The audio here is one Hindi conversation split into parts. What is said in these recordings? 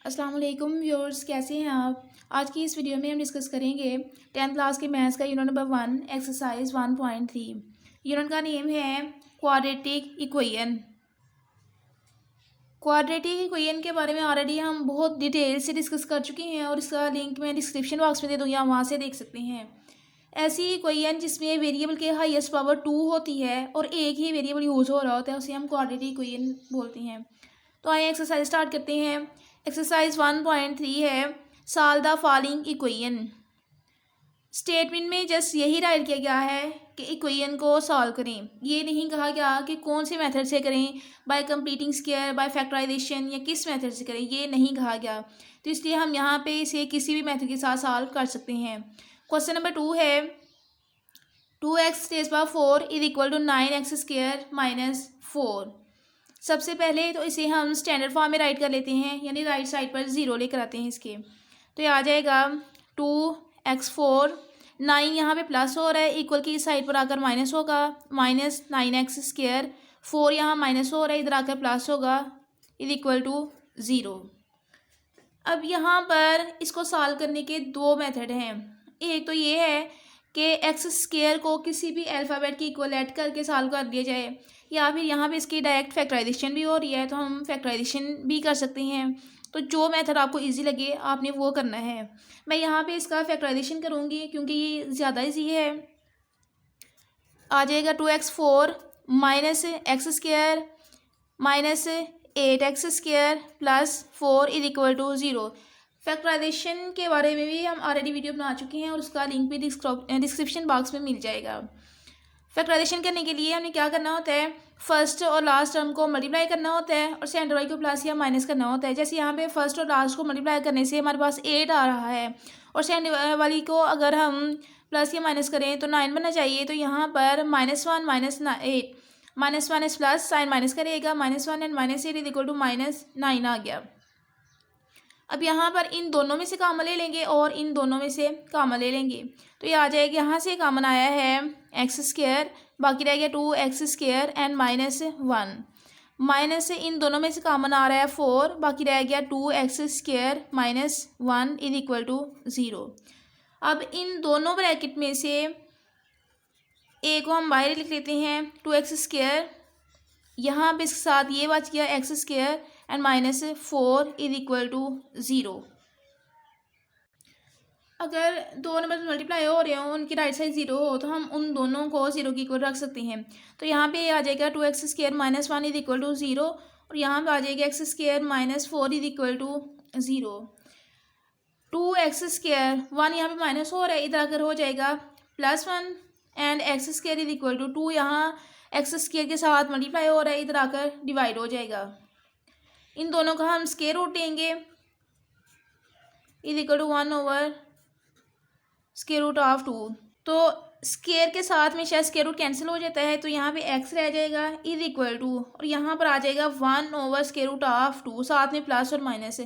अस्सलाम वालेकुम व्यूअर्स, कैसे हैं आप। आज की इस वीडियो में हम डिस्कस करेंगे 10th क्लास के मैथ्स का यूनिट नंबर 1 एक्सरसाइज 1.3। यूनिट का नेम है क्वाड्रेटिक इक्वेशन। क्वाड्रेटिक इक्वेशन के बारे में ऑलरेडी हम बहुत डिटेल से डिस्कस कर चुके हैं और इसका लिंक मैं डिस्क्रिप्शन बॉक्स में दे दूँगी, आप वहाँ से देख सकते हैं। ऐसी इक्वेशन जिसमें वेरिएबल के हाईएस्ट पावर 2 होती है और एक ही वेरिएबल यूज हो रहा होता है उसे हम क्वाड्रेटिक इक्वेशन बोलते हैं। तो आइए एक्सरसाइज स्टार्ट करते हैं। एक्सरसाइज 1.3 है solve the following equation. Statement में जस्ट यही राइट किया गया है कि इक्वेशन को सॉल्व करें। ये नहीं कहा गया कि कौन से मेथड से करें, by completing square, by factorization या किस मेथड से करें, ये नहीं कहा गया। तो इसलिए हम यहाँ पे इसे किसी भी मेथड के साथ सॉल्व कर सकते हैं। क्वेश्चन नंबर 2 है 2x⁴ is equal to 9x² minus 4। सबसे पहले तो इसे हम स्टैंडर्ड फॉर्म में राइट कर लेते हैं, यानी राइट साइड पर 0 लेकर आते हैं इसके। तो ये आ जाएगा 2x4, 9 यहाँ पे प्लस हो रहा है, इक्वल की इस साइड पर आकर माइनस होगा, माइनस 9x², 4 यहाँ माइनस हो रहा है, इधर आकर प्लस होगा, इज इक्वल टू 0। अब यहाँ पर इसको सॉल्व करने के दो मेथड हैं। एक तो ये है कि x² को किसी भी अल्फ़ाबेट की इक्वल ऐड करके सॉल्व कर दिया जाए, या फिर यहाँ पे इसकी डायरेक्ट फैक्टराइजेशन भी हो रही है तो हम फैक्टराइजेशन भी कर सकते हैं। तो जो मेथड आपको इजी लगे आपने वो करना है। मैं यहाँ पे इसका फैक्टराइजेशन करूँगी क्योंकि ये ज़्यादा इजी है। आ जाएगा 2x4 minus x² minus 8x² plus 4 is equal to 0। Factorization के बारे में भी हम ऑलरेडी वीडियो बना चुके हैं और उसका लिंक भी डिस्क्रिप्शन बॉक्स में मिल जाएगा। फैक्टराइजेशन करने के लिए हमें क्या करना होता है, फर्स्ट और लास्ट टर्म को मल्टीप्लाई करना होता है और सेंटर वाली को प्लस या माइनस करना होता है। जैसे यहाँ पे फर्स्ट और लास्ट को मल्टीप्लाई करने से हमारे पास 8 आ रहा है और सेंटर वाली को अगर हम प्लस या माइनस करें तो 9 बनना चाहिए। तो यहाँ पर -1 minus 8 minus minus plus sign minus करेगा, -1 एंड -8 इज इक्वल टू -9 आ गया। अब यहाँ पर इन दोनों में से कॉमन ले लेंगे और इन दोनों में से कॉमन ले लेंगे। तो ये आ जाएगा, यहाँ से कॉमन आया है x², बाकी रह गया 2x² एंड -1, माइनस से इन दोनों में से कॉमन आ रहा है 4, बाकी रह गया 2x² minus 1 is equal to 0। अब इन दोनों ब्रैकेट में से ए को हम बाहर लिख लेते हैं 2x², यहाँ पे इसके साथ ये बच गया x² and -4 is equal to 0। अगर दो नंबर मल्टीप्लाई हो रहे हो, उनकी राइट साइड 0 हो तो हम उन दोनों को 0 की इक्वल रख सकते हैं। तो यहाँ पे आ जाएगा 2x² minus 1 is equal to 0 और यहाँ पे आ जाएगा x² minus 4 is equal to 0। 2x², 1 यहाँ पे माइनस हो रहा है, इधर आकर हो जाएगा +1 and x² is equal to 2, यहाँ x² के साथ मल्टीप्लाई हो रहा है, इधर आकर डिवाइड हो जाएगा। इन दोनों का हम स्क्वायर रूट लेंगे, is equal to 1 over square root of 2। तो स्क्वायर के साथ में शायद स्क्वायर रूट कैंसिल हो जाता है, तो यहाँ पे x रह जाएगा इज इक्वल टू, और यहाँ पर आ जाएगा 1 ओवर स्क्वायर रूट ऑफ 2, साथ में प्लस और माइनस है।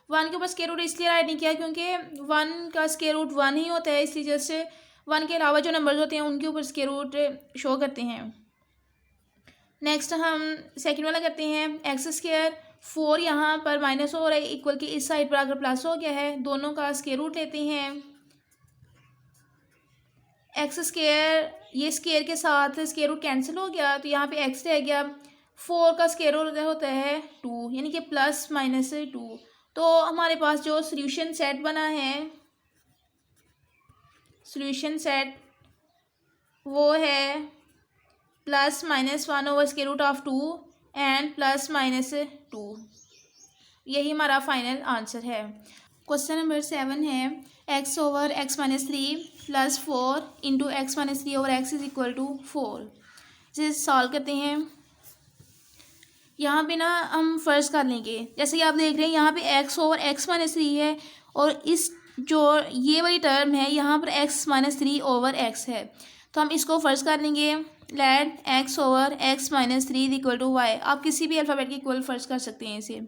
1 के ऊपर स्क्वायर रूट इसलिए राइट नहीं किया क्योंकि 1 का स्क्वायर रूट 1 ही होता है, इसलिए जैसे 1 के अलावा जो नंबर्स होते हैं उनके ऊपर स्क्वायर रूट शो करते हैं। नेक्स्ट हम सेकंड वाला करते हैं x², 4 यहाँ पर माइनस हो रहा है, इक्वल की इस साइड पर आकर प्लस हो गया है, दोनों का स्क्वायर रूट लेते हैं। x², ये स्क्वायर के साथ स्क्वायर रूट कैंसिल हो गया तो यहाँ पे x रह गया, 4 का स्क्वायर रूट होता है 2, यानी कि +-2। तो हमारे पास जो सोल्यूशन सेट बना है, सोल्यूशन सेट वो है +-1 over square root of 2 and +-2। यही हमारा फाइनल आंसर है। क्वेश्चन नंबर 7 है x over x-3 plus 4 into x-3 over x is equal to 4। इसे सॉल्व करते हैं। यहाँ पे ना हम फर्स्ट कर लेंगे, जैसे कि आप देख रहे हैं यहाँ पे x ओवर x-3 है और इस जो ये वाली टर्म है यहाँ पर x-3 ओवर x है, तो हम इसको फर्स्ट कर लेंगे। Let x over x-3 is equal to y। आप किसी भी अल्फ़ाबेट की इक्वल फर्स्ट कर सकते हैं इसे।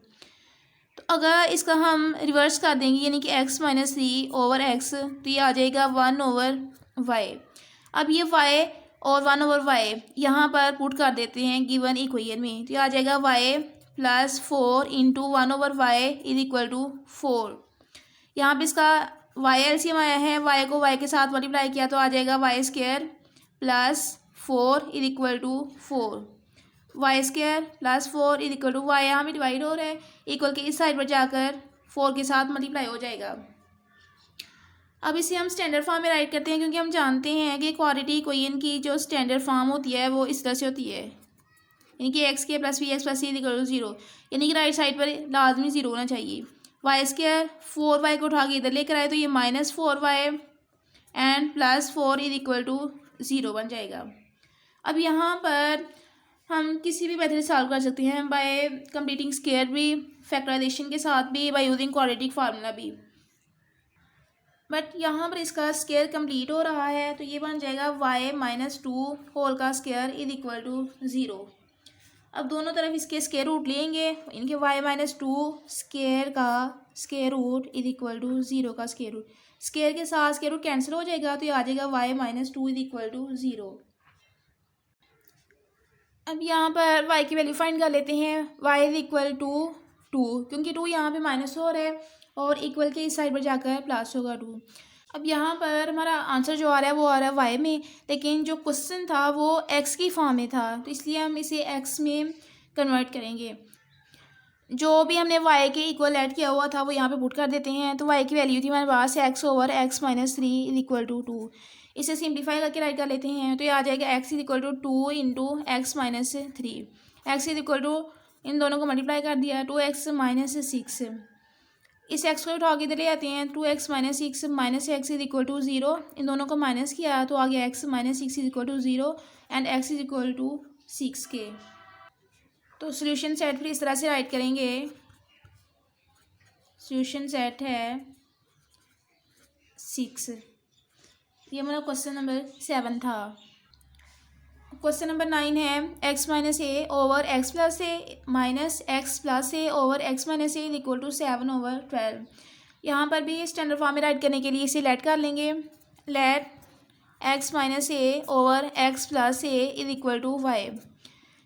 तो अगर इसका हम रिवर्स कर देंगे यानी कि x-3 ओवर x, तो ये आ जाएगा 1 ओवर y। अब ये y और 1 ओवर y यहाँ पर पुट कर देते हैं गिवन इक्वेशन में, तो ये आ जाएगा y plus 4 into 1/y is equal to 4। यहाँ पे इसका y एलसीएम आया है, y को y के साथ मल्टीप्लाई किया तो आ जाएगा y square plus 4 is equal to 4। Y square plus 4 is equal to y यहाँ भी डिवाइड हो रहा है, इक्वल के इस साइड पर जाकर 4 के साथ मल्टीप्लाई हो जाएगा। अब इसे हम स्टैंडर्ड फॉर्म में राइट करते हैं, क्योंकि हम जानते हैं कि क्वाड्रेटिक इक्वेशन की जो स्टैंडर्ड फॉर्म होती है वो इस तरह से होती है, यानी कि एक्स के plus v x plus c equal to 0, यानी कि राइट साइड पर लाजमी 0 होना चाहिए। वाई स्क्वायर 4y को उठा के इधर लेकर आए तो ये -4y and plus 4 is equal to 0 बन जाएगा। अब यहाँ पर हम किसी भी मेथड सॉल्व कर सकते हैं, बाय कंप्लीटिंग स्क्वायर भी, फैक्टराइजेशन के साथ भी, बाय यूजिंग क्वाड्रेटिक फार्मूला भी। बट यहाँ पर इसका स्क्वायर कंप्लीट हो रहा है तो ये बन जाएगा y-2 होल का स्क्वायर इज इक्वल टू 0। अब दोनों तरफ इसके स्क्वायर रूट लेंगे, इनके y-2 स्क्वायर का square root is equal to 0 का स्क्वायर रूट, स्क्वायर के साथ स्क्वायर रूट कैंसिल हो जाएगा तो ये आ जाएगा y-2 इज इक्वल टू 0। अब यहाँ पर y की वैल्यू फाइंड कर लेते हैं, y इज इक्वल टू 2, क्योंकि 2 यहाँ पे माइनस हो रहा है और इक्वल के इस साइड पर जाकर प्लस होगा 2। अब यहाँ पर हमारा आंसर जो आ रहा है वो आ रहा है वाई में, लेकिन जो क्वेश्चन था वो एक्स की फॉर्म में था तो इसलिए हम इसे एक्स में कन्वर्ट करेंगे। जो भी हमने वाई के इक्वल ऐड किया हुआ था वो यहाँ पे पुट कर देते हैं। तो वाई की वैल्यू थी हमारे पास x/(x-3) इज इक्वल टू 2। इसे सिंप्लीफाई करके राइट कर लेते हैं तो ये आ जाएगा x is equal to 2 into x-3। X is equal to, इन दोनों को मल्टीप्लाई कर दिया, 2x-6। इस x को उठा के इधर ले आते हैं, 2x-6 minus x is equal to 0, इन दोनों को माइनस किया तो आ गया x-6 is equal to 0 and x is equal to 6 के। तो सोल्यूशन सेट फिर इस तरह से राइट करेंगे, सोल्यूशन सेट है 6। ये हमारा क्वेश्चन नंबर 7 था। क्वेश्चन नंबर 9 है x-a over x plus a minus x plus a over x minus a is equal to 7/12। यहाँ पर भी स्टैंडर्ड फॉर्म में राइट करने के लिए इसे लेट कर लेंगे, let x-a over x plus a is equal to y।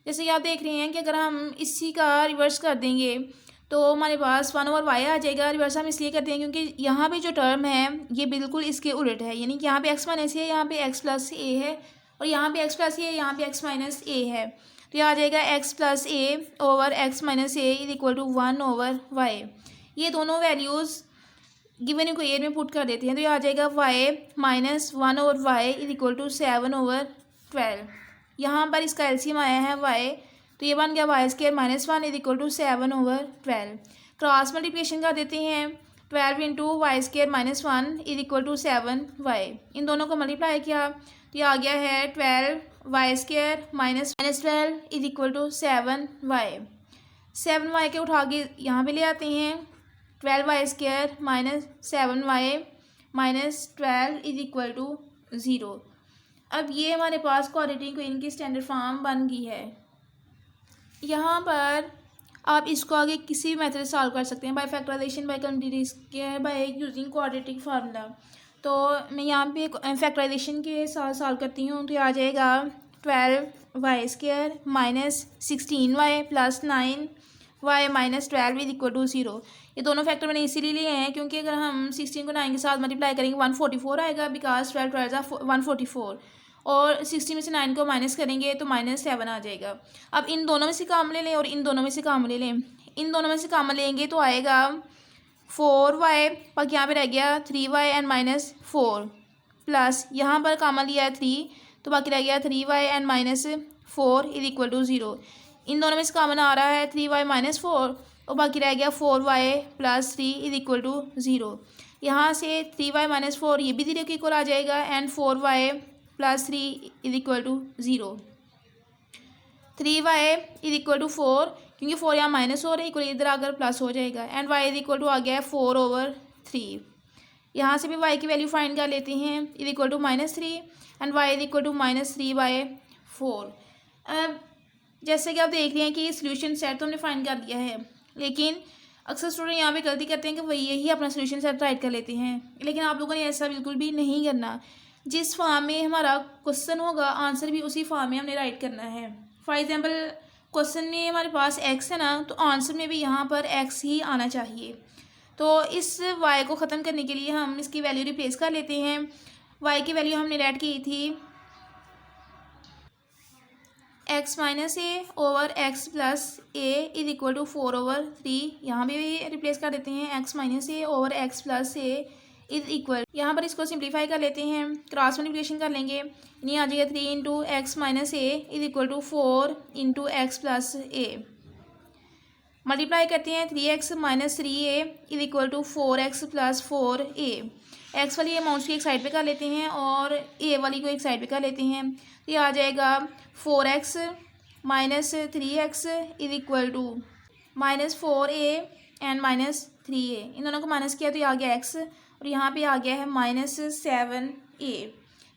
जैसे कि आप देख रहे हैं कि अगर हम इसी का रिवर्स कर देंगे तो हमारे पास 1/y आ जाएगा। रिवर्स हम इसलिए करते हैं क्योंकि यहाँ पे जो टर्म है ये बिल्कुल इसके उलट है, यानी कि यहाँ पे x-a है, यहाँ पे x प्लस ए है, और यहाँ पे x प्लस ए, यहाँ पे x माइनस ए है। तो ये आ जाएगा x plus a over x minus a is equal to 1/y। ये दोनों वैल्यूज़ गिवन इक्वेशन में पुट कर देते हैं तो ये आ जाएगा y minus 1/y is equal to 7/12। यहाँ पर इसका एलसीएम आया है y, तो ये बन गया y² minus 1 is equal to 7/12। Cross multiplication कर देते हैं, 12 into y² minus 1 is equal to 7y। इन दोनों को मल्टीप्लाई किया तो ये आ गया है 12y² minus 12 is equal to 7y। 7y के उठा के यहाँ पे ले आते हैं, 12y² minus 7y minus 12 is equal to 0। अब ये हमारे पास क्वाड्रेटिक इक्वेशन की स्टैंडर्ड फॉर्म बन गई है। यहाँ पर आप इसको आगे किसी भी मेथड से सॉल्व कर सकते हैं, by factorization, by completing, by using quadratic formula. तो मैं यहाँ पे फैक्टराइजेशन के साथ सॉल्व करती हूँ तो ये आ जाएगा 12y² minus 16y plus 9y minus 12 is equal to 0। ये दोनों फैक्टर मैंने इसीलिए लिए हैं क्योंकि अगर हम 16 को 9 के साथ मल्टीप्लाई करेंगे 144 आएगा, बिकॉज 12 144, और 60 में से 9 को माइनस करेंगे तो -7 आ जाएगा। अब इन दोनों में से कॉमन ले लें और इन दोनों में से कॉमन ले लें। इन दोनों में से कॉमन लेंगे तो आएगा 4y, बाकी यहाँ पे रह गया 3y एंड माइनस 4, प्लस यहाँ पर कॉमन लिया है 3 तो बाकी रह गया 3y and minus 4 is equal to 0। इन दोनों में से कॉमन आ रहा है 3y माइनस 4 और बाकी रह गया 4y plus 3 is equal to 0। यहाँ से 3y माइनस 4 ये भी 0 के इक्वल आ जाएगा and 4y plus 3 is equal to 0। 3y is equal to 4, क्योंकि 4 यहाँ माइनस हो रहा है, इक्वल इधर आकर प्लस हो जाएगा, and y is equal to आ गया है 4/3। यहाँ से भी y की वैल्यू फाइंड कर लेते हैं, is equal to -3 and y is equal to -3/4। अब जैसे कि आप देख रहे हैं कि सोल्यूशन सेट तो हमने फाइंड कर दिया है, लेकिन अक्सर स्टूडेंट यहाँ पे गलती करते हैं कि वही यही अपना सोल्यूशन सेट राइट कर लेते हैं, लेकिन आप लोगों ने ऐसा बिल्कुल भी नहीं करना। जिस फॉर्म में हमारा क्वेश्चन होगा आंसर भी उसी फॉर्म में हमने राइट करना है। फॉर एग्जांपल क्वेश्चन में हमारे पास एक्स है ना, तो आंसर में भी यहाँ पर एक्स ही आना चाहिए। तो इस वाई को ख़त्म करने के लिए हम इसकी वैल्यू रिप्लेस कर लेते हैं। वाई की वैल्यू हमने रेड की थी x minus a over x plus a is equal to 4/3। यहाँ भी रिप्लेस कर देते हैं x minus a over x plus a is equal, यहाँ पर इसको सिंप्लीफाई कर लेते हैं, क्रॉस मल्टीप्लिकेशन कर लेंगे, यानी आ जाएगा 3 into x minus a is equal to 4 into x plus a. Multiply करते हैं 3x minus 3a is equal to 4x plus 4a। X वाली अमाउंट्स की एक साइड पे कर लेते हैं और ए वाली को एक साइड पे कर लेते हैं, तो ये आ जाएगा 4x minus 3x is equal to minus 4a and minus 3a। इन दोनों को माइनस किया तो ये आ गया x और यहाँ पे आ गया है माइनस 7a।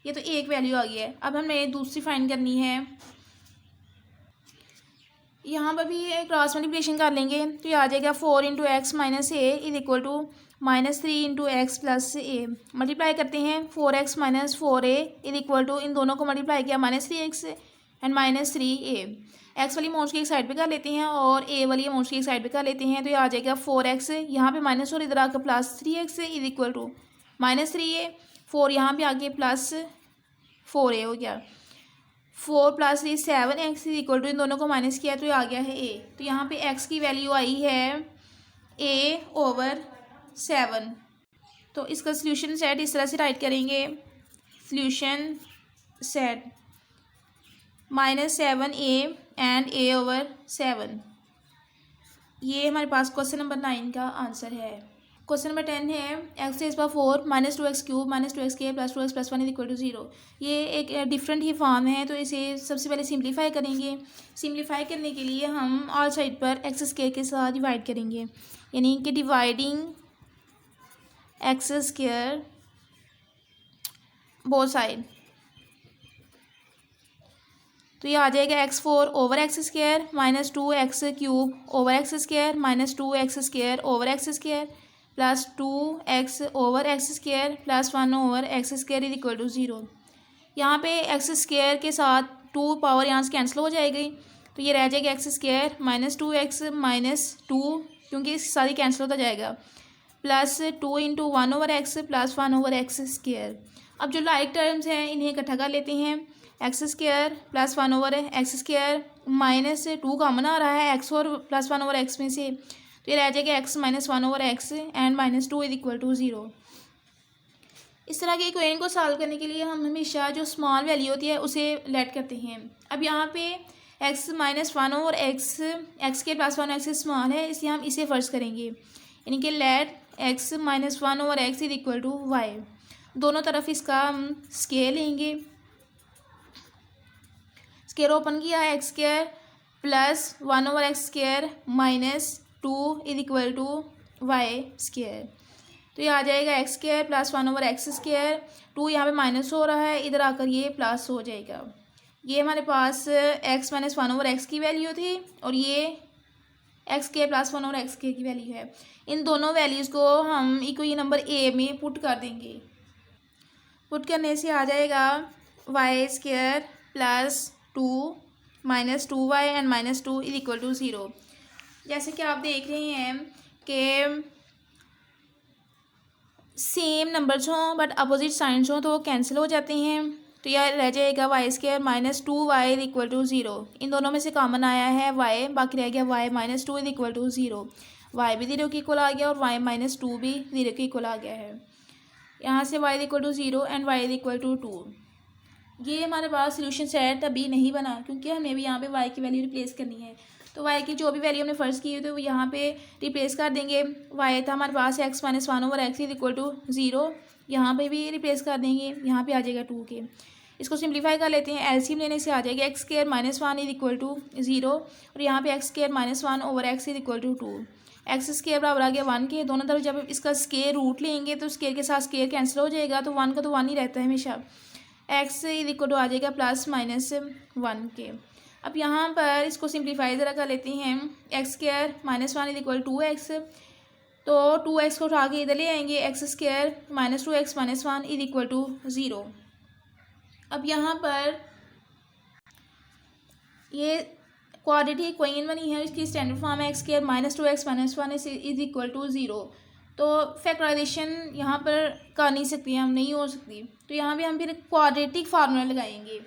ये तो एक वैल्यू आ गया है। अब हमें दूसरी फाइंड करनी है, यहाँ पर भी क्रॉस मल्टीप्लिकेशन कर लेंगे, तो ये आ जाएगा 4 into x minus a is equal to minus 3 into x plus a. Multiply करते हैं 4x minus 4a is equal to, इन दोनों को मल्टीप्लाई किया minus 3x and minus 3a। X वाली अमाउंट्स की एक साइड पे कर लेते हैं और ए वाली अमाउंट्स की एक साइड पे कर लेते हैं, तो ये आ जाएगा 4x, यहाँ पे माइनस और इधर आकर plus 3x is equal to minus 3a। 4 यहाँ पे आके प्लस 4a हो गया, 4 plus 3 7x is equal to, इन दोनों को माइनस किया तो ये आ गया है a। तो यहाँ पे x की वैल्यू आई है a ओवर 7। तो इसका सोल्यूशन सेट इस तरह से राइट करेंगे, solution set minus 7a and a over 7। ये हमारे पास क्वेश्चन नंबर 9 का आंसर है। क्वेश्चन नंबर 10 है x raise power 4 minus 2x cube minus 2x² plus 2x plus 1 is equal to 0। ये एक डिफरेंट ही फॉर्म है, तो इसे सबसे पहले सिंप्लीफाई करेंगे। सिंप्लीफाई करने के लिए हम ऑल साइड पर एक्स स्क्वायर के साथ डिवाइड करेंगे, यानी कि dividing x square both side, तो ये आ जाएगा x4 over x square minus 2x cube over x square minus 2x square over x square plus 2x over x square plus 1 over x square is equal to 0। यहाँ पे एक्स स्क्वायर के साथ 2 पावर यहाँ से कैंसिल हो जाएगी, तो ये रह जाएगा x square minus 2x minus 2, क्योंकि सारी कैंसिल होता जाएगा, plus 2 into 1 over x plus 1 over x square. अब जो लाइक टर्म्स हैं इन्हें इकट्ठा कर लेते हैं, x square plus 1 over x square minus 2 common आ रहा है एक्स और प्लस 1 ओवर एक्स में से, तो ये रह जाएगा x minus 1 over x and minus 2 is equal to 0। इस तरह के इक्वेशन को सॉल्व करने के लिए हम हमेशा जो स्मॉल वैल्यू होती है उसे लेट करते हैं। अब यहाँ पे एक्स माइनस 1 ओवर एक्स के प्लस 1 एक्स स्मॉल है, इसलिए हम इसे फर्स्ट करेंगे, यानी कि let x minus 1 over x is equal to y. दोनों तरफ इसका हम स्केयर लेंगे, स्केयर ओपन किया, x square plus 1 over x square minus 2 is equal to y square, तो ये आ जाएगा x square plus 1 over x square, 2 यहाँ पे माइनस हो रहा है, इधर आकर ये प्लस हो जाएगा। ये हमारे पास एक्स माइनस 1 ओवर एक्स की वैल्यू थी और ये x square plus 1 over x की वैल्यू है। इन दोनों वैल्यूज़ को हम इक्वल नंबर ए में पुट कर देंगे। पुट करने से आ जाएगा y square plus 2 minus 2y and minus 2 is equal to 0। जैसे कि आप देख रहे हैं कि सेम नंबर्स हों बट अपोजिट साइंस हों तो वो कैंसिल हो जाते हैं, तो यह रह जाएगा y square minus 2y is equal to 0। इन दोनों में से कॉमन आया है y, बाकी रह गया y minus 2 is equal to 0। y भी 0 के इक्वल आ गया और y माइनस 2 भी 0 के इक्वल आ गया है। यहाँ से y is equal to 0 and y is equal to 2। ये हमारे पास सोल्यूशन सेट अभी नहीं बना, क्योंकि हमें भी यहाँ पे y की वैल्यू रिप्लेस करनी है। तो y की जो भी वैल्यू हमने फर्स्ट की है तो यहाँ पे रिप्लेस कर देंगे। y था हमारे पास x minus 1 over x is equal to 0, यहाँ पे भी रिप्लेस कर देंगे, यहाँ पे आ जाएगा 2 के। इसको सिंप्लीफाई कर लेते हैं, एलसीएम लेने से आ जाएगा x square minus 1 is equal to 0 और यहाँ पे x square minus 1 over x is equal to 2। X square बराबर आ गया 1 के, दोनों तरफ जब इसका स्क्वायर रूट लेंगे तो स्क्वायर के साथ स्क्वायर कैंसिल हो जाएगा, तो 1 का तो 1 ही रहता है हमेशा। एक्स इज इक्वल टू आ जाएगा प्लस माइनस 1 के। अब यहाँ पर इसको सिंप्लीफाई ज़रा कर लेते हैं, x square minus 1 is equal 2x, तो 2x को उठा के इधर ले आएंगे, x square minus 2x minus 1 is equal to 0। अब यहाँ पर ये क्वाड्रेटिक इक्वेशन बनी है, इसकी स्टैंडर्ड फॉर्म है x square minus 2x minus 1 is equal to 0। तो फैक्टराइजेशन यहाँ पर कर नहीं सकती, हम नहीं हो सकती, तो यहाँ पे हम फिर क्वाड्रेटिक फार्मूला लगाएंगे।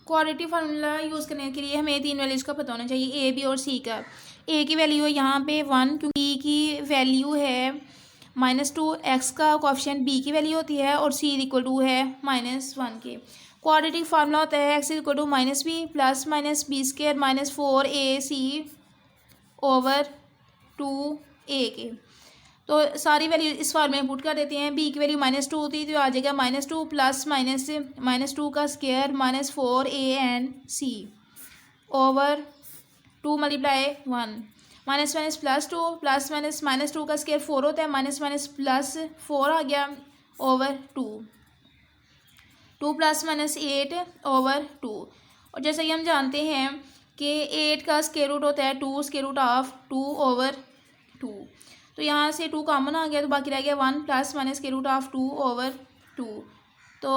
क्वाड्रेटिक फार्मूला यूज़ करने के लिए हमें 3 वैल्यूज़ का पता होना चाहिए, ए बी और सी का। ए की वैल्यू है यहाँ पे 1, क्योंकि की वैल्यू है -2, एक्स का कोएफिशिएंट बी की वैल्यू होती है, और सी इक्वल टू है -1 के। क्वाड्रेटिक फार्मूला होता है x equal to -b plus minus b square minus 4ac over 2a के। तो सारी वैल्यू इस फॉर्म में पुट कर देते हैं। बी की वैल्यू -2 थी, तो आ जाएगा -2 प्लस -2 का square -4a and c over 2 multiply 1 minus minus plus 2 plus minus -2 का स्क्वायर 4 होता है, माइनस माइनस प्लस 4 आ गया ओवर 2 प्लस माइनस 8 ओवर 2। और जैसा कि हम जानते हैं कि 8 का स्क्वायर रूट होता है 2 स्क्वायर रूट ऑफ 2 ओवर 2, तो यहाँ से 2 कॉमन आ गया, तो बाकी रह गया 1 plus minus square root of 2 over 2। तो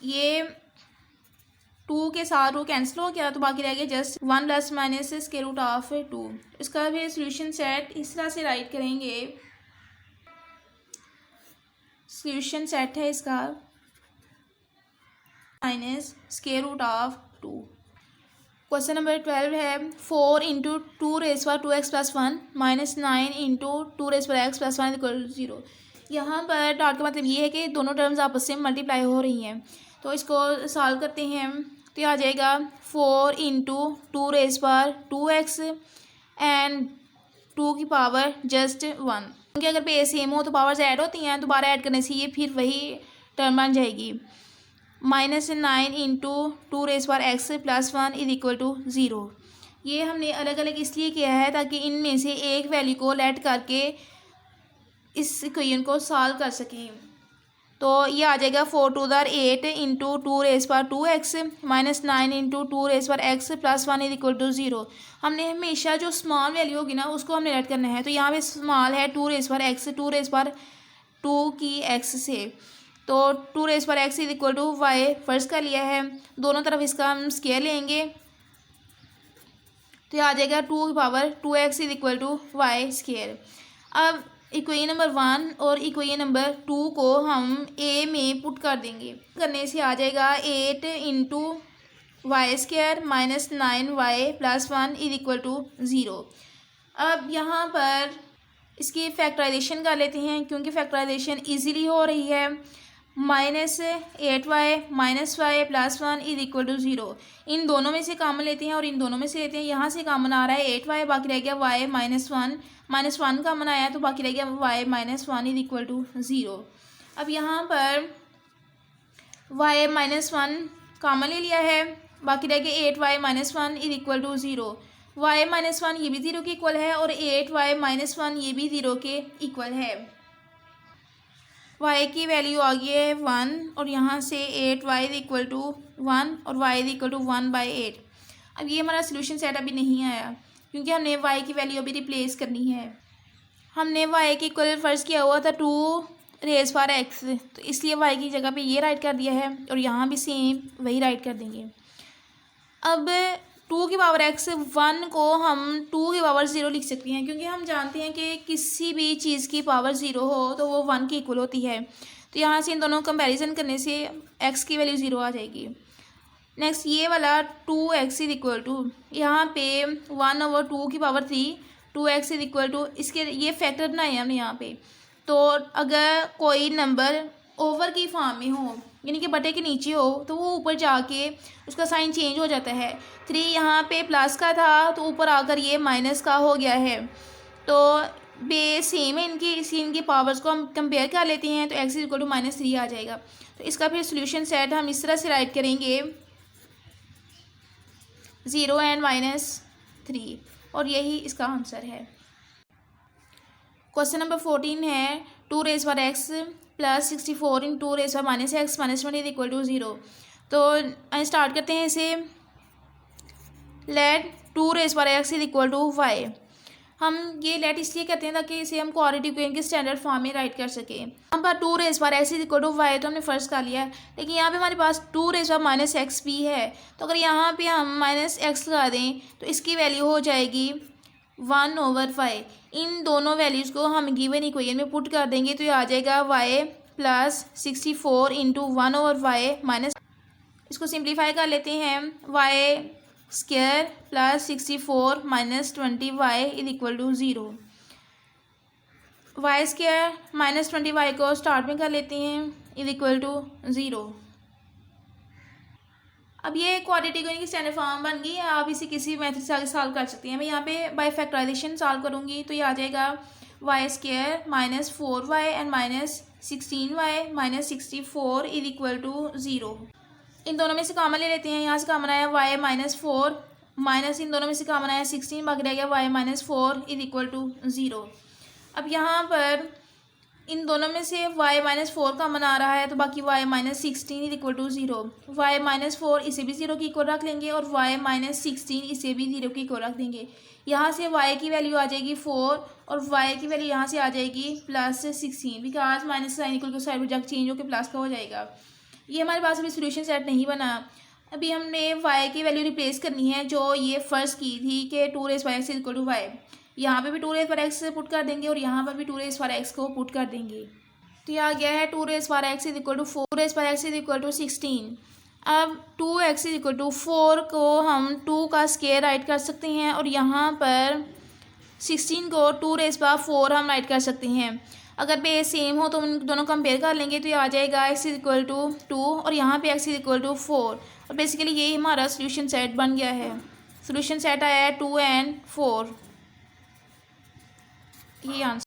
ये 2 के साथ 2 कैंसिल हो गया, तो बाकी रह गया just 1 plus minus square root of 2। इसका भी सोल्यूशन सेट इस तरह से राइट करेंगे। सोल्यूशन सेट है इसका minus square root of 2। Question number 12 है 4 into 2 raise power 2x plus 1 minus 9 into 2 raise power x plus 1 equal to 0। यहाँ पर डॉट का मतलब ये है कि दोनों टर्म्स आपस में मल्टीप्लाई हो रही हैं, तो इसको सॉल्व करते हैं। तो ये आ जाएगा 4 into 2 raise power 2x and 2 की पावर जस्ट 1, क्योंकि अगर बेस सेम हो तो पावर्स ऐड होती हैं, दोबारा ऐड करने से ये फिर वही टर्म बन जाएगी। -9 into 2 raise power x plus 1 is equal to 0। ये हमने अलग अलग इसलिए किया है ताकि इनमें से एक वैल्यू को लेट करके इस इक्वेशन को सॉल्व कर सकें। तो ये आ जाएगा 4 to the 8 into 2 raise power 2x minus 9 into 2 raise power x plus 1 is equal to 0। हमने हमेशा जो स्मॉल वैल्यू होगी ना उसको हमने लेट करना है, तो यहाँ पे स्मॉल है 2 raise power x 2 raise power 2 की x से, तो 2 raise power x is equal to y first का लिया है, दोनों तरफ इसका हम स्क्वायर लेंगे, तो ये आ जाएगा 2 की power 2x is equal to y square. अब इक्वेशन नंबर 1 और इक्वेशन नंबर 2 को हम a में पुट कर देंगे, करने से आ जाएगा 8 into y square minus 9y plus 1 is equal to 0। अब यहाँ पर इसकी फैक्टराइजेशन कर लेते हैं, क्योंकि फैक्टराइजेशन इजीली हो रही है। -8y minus y plus 1 is equal to 0। इन दोनों में से कॉमन लेते हैं और इन दोनों में से लेते हैं। यहाँ से कॉमन आ रहा है 8y, बाकी रह गया y -1 कॉमन आया, तो बाकी रह गया y -1 इज इक्वल टू 0। अब यहाँ पर y -1 कॉमन ले लिया है, बाकी रह गया 8y -1 is equal to 0। y -1 ये भी 0 के इक्वल है और 8y -1 ये भी 0 के इक्वल है। y की वैल्यू आ गई है 1 और यहाँ से 8y इज इक्वल टू 1 और y इज इक्वल टू 1/8। अब ये हमारा सोल्यूशन सेट अभी नहीं आया, क्योंकि हमने y की वैल्यू अभी रिप्लेस करनी है। हमने y के इक्वल फर्स्ट किया हुआ था 2 रेज़ पावर x, तो इसलिए y की जगह पे ये राइट कर दिया है और यहाँ भी सेम वही राइट कर देंगे। अब 2 की पावर x 1 को हम 2 की पावर 0 लिख सकते हैं, क्योंकि हम जानते हैं कि किसी भी चीज़ की पावर 0 हो तो वो 1 की इक्वल होती है। तो यहाँ से इन दोनों कंपैरिजन करने से x की वैल्यू 0 आ जाएगी। नेक्स्ट ये वाला 2x इज इक्वल टू, यहाँ पे 1/2 की power 3 2x is equal to, इसके ये फैक्टर बनाए हैं हमने यहाँ पे। तो अगर कोई नंबर ओवर की फॉर्म में हो, यानी कि बटे के नीचे हो, तो वो ऊपर जाके उसका साइन चेंज हो जाता है। 3 यहाँ पे प्लस का था तो ऊपर आकर ये माइनस का हो गया है। तो बेस सेम है इनकी पावर्स को हम कंपेयर कर लेते हैं, तो x इक्वल टू -3 आ जाएगा। तो इसका फिर सोल्यूशन सेट हम इस तरह से राइट करेंगे 0 एंड -3, और यही इसका आंसर है। क्वेश्चन नंबर 14 है 2 raise power x plus 64 in 2 raise power -x minus 1 is equal to 0। तो स्टार्ट करते हैं इसे। Let 2 raise power x is equal to y। हम ये लेट इसलिए कहते हैं ताकि इसे हम क्वाड्रेटिक इक्वेशन के स्टैंडर्ड फॉर्म में राइट कर सकें। हम पर 2 रेज़ पर x इक्वल टू वाई तो हमने फर्स्ट कर लिया है, लेकिन यहाँ पे हमारे पास 2 रेज़ पर माइनस एक्स भी है। तो अगर यहाँ पे हम माइनस एक्स लगा दें तो इसकी वैल्यू हो जाएगी 1/5। इन दोनों वैल्यूज़ को हम गिवन इक्वेशन में पुट कर देंगे तो ये आ जाएगा y प्लस 64 इंटू 1/5 माइनस, इसको सिंप्लीफाई कर लेते हैं, y square plus 64 minus 20y is equal to 0। Y square minus 20y को स्टार्ट में कर लेते हैं इज इक्वल टू 0। अब ये क्वाड्रेटिक इक्वेशन की स्टैंडर्ड फॉर्म बन गई। आप इसे किसी मेथड से आगे सॉल्व कर सकते हैं। मैं यहाँ पे बाय फैक्टराइजेशन सॉल्व करूँगी तो ये आ जाएगा y square minus 4y and minus 16y minus 64 is equal to 0। इन दोनों में से कॉमन ले लेते हैं। यहाँ से कॉमन आया y माइनस 4 माइनस इन दोनों में से कॉमन आया 16, बाकी रह गया y minus 4 is equal to 0। अब यहाँ पर इन दोनों में से y माइनस 4 कॉमन आ रहा है तो बाकी y minus 16 is equal to 0। y minus 4 इसे भी 0 की इक्वल रख लेंगे और y माइनस 16 इसे भी 0 की इक्वल रख देंगे। यहाँ से y की वैल्यू आ जाएगी 4 और y की वैल्यू यहाँ से आ जाएगी plus 16, because minus sign equal to side product change होकर प्लस का हो जाएगा। ये हमारे पास अभी सोल्यूशन सेट नहीं बना। अभी हमने y की वैल्यू रिप्लेस करनी है जो ये फर्स्ट की थी कि 2 रेज़ पर x is equal to y। यहाँ पे भी 2 रेज़ पर x पुट कर देंगे और यहाँ पर भी 2 रेज़ पर x को पुट कर देंगे। तो ये आ गया है 2 रेज़ पर x is equal to 4 raise पर x इज इक्वल टू 16। अब 2x इज इक्वल टू 4 को हम 2 का स्क्वायर राइट कर सकते हैं और यहाँ पर 16 को 2 रेज़ पर 4 हम राइट कर सकते हैं। अगर बेस सेम हो तो उन दोनों कंपेयर कर लेंगे तो ये आ जाएगा x इज इक्वल टू 2 और यहाँ पे x इज इक्वल टू 4 और बेसिकली यही हमारा सोल्यूशन सेट बन गया है। सोल्यूशन सेट आया है 2 and 4, ये आंसर।